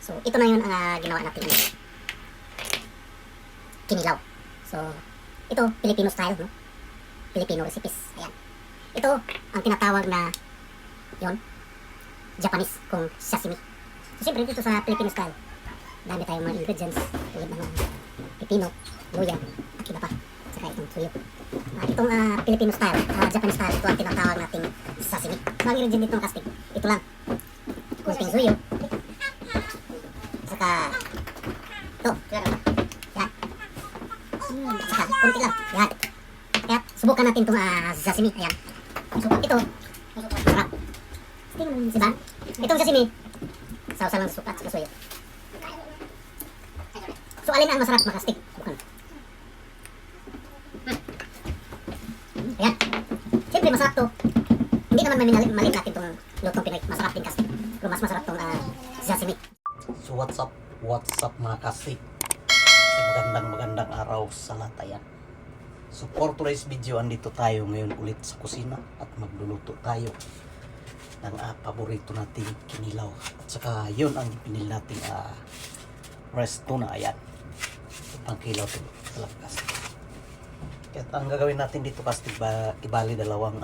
So, ito na yun ang ginawa natin. Kinilaw. So, ito, Filipino style, no? Filipino recipes. Ayan. Ito, ang tinatawag na, yon Japanese kung sashimi. So, siyempre, dito sa Filipino style, dami tayong mga ingredients, tulad ng pipino, luya, at iba pa. Saka itong suyo. Itong Filipino style, Japanese style, ito ang tinatawag nating sashimi. So, ang ingredient dito ng kastig, ito lang. Kunting suyo. Saka, ito. Yan. Saka, kunti lang. Yan. Kaya, subukan natin itong sashimi. Ayan. So, ito, sarap. Tingnan mo, diba? Itong sashimi, sausa lang sa suka at saka suyo. So, alin ang masarap makastig? Bukan. Ayan. Siyempre, masarap to. Hindi naman malit natin itong lutong Pinoy. Masarap din kastig. Pero mas masarap itong sashimi. So what's up mga kastig? Magandang araw sa lahat. Ayan. So for today's video, andito tayo ngayon ulit sa kusina at magluluto tayo ng paborito nating kinilaw. At saka yun ang pinili nating breast tuna. Ayan. Ang kilaw ito sa labas. Kaya ang gagawin natin dito kastig, ibali dalawang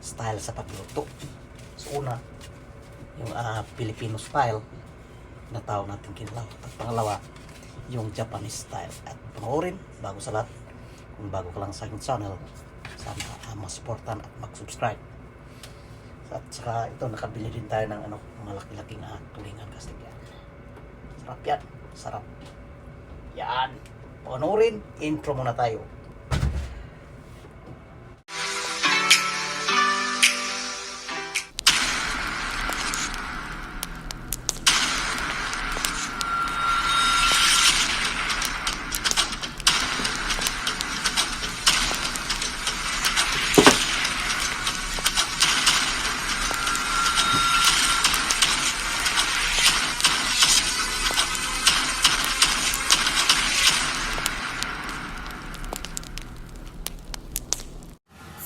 style sa pagluto. So una, yung Filipino style na tawag natin kinilaw. At pangalawa, yung Japanese style. At panoorin, bago sa lahat, kung bago ka lang sa aking channel, sana masuportan at mag-subscribe. At saka ito, nakabili din tayo ng malaki-laking tulingan kastig yan. Sarap yan, sarap. Yan, panoorin, intro muna tayo.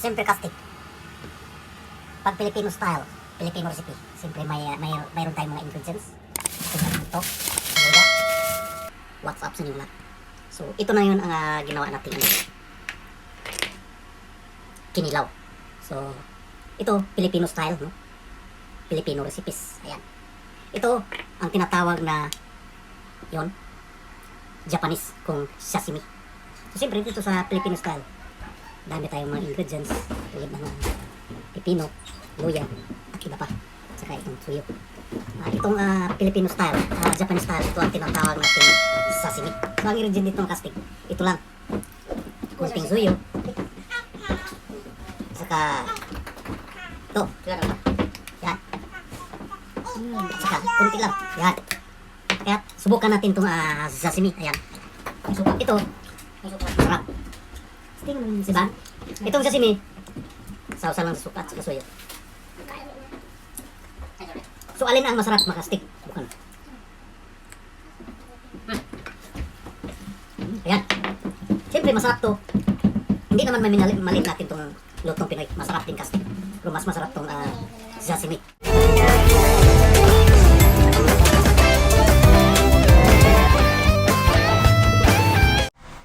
Siyempre kastig. Pag Filipino style, Filipino recipe, siyempre mayroon tayong mga ingredients. Tulad ito, luya, what's up sa inyo lahat. So, ito na yun ang ginawa natin kinilaw. So, ito, Filipino style, no? Filipino recipes. Ayan. Ito, ang tinatawag na yon Japanese kung sashimi. So, siyempre dito sa Filipino style, dami tayong mga ingredients tulad ng pipino, luya, at iba pa. Saka itong suyo. Itong Filipino style, Japanese style, ito ang tinatawag natin sashimi. So, ang ingredient dito ng kastig, ito lang. Kunting suyo. Saka, ito. Yan. Saka, kunti lang. Yan. Kaya, subukan natin itong sashimi. Ayan. So, ito, sarap. Tingnan mo, diba? Itong sashimi, sausa lang sa suka at saka suyo. So, alin ang masarap makastig? Bukan. Ayan. Siyempre, masarap to. Hindi naman malit natin itong lutong Pinoy. Masarap din kastig. Pero mas masarap itong sashimi.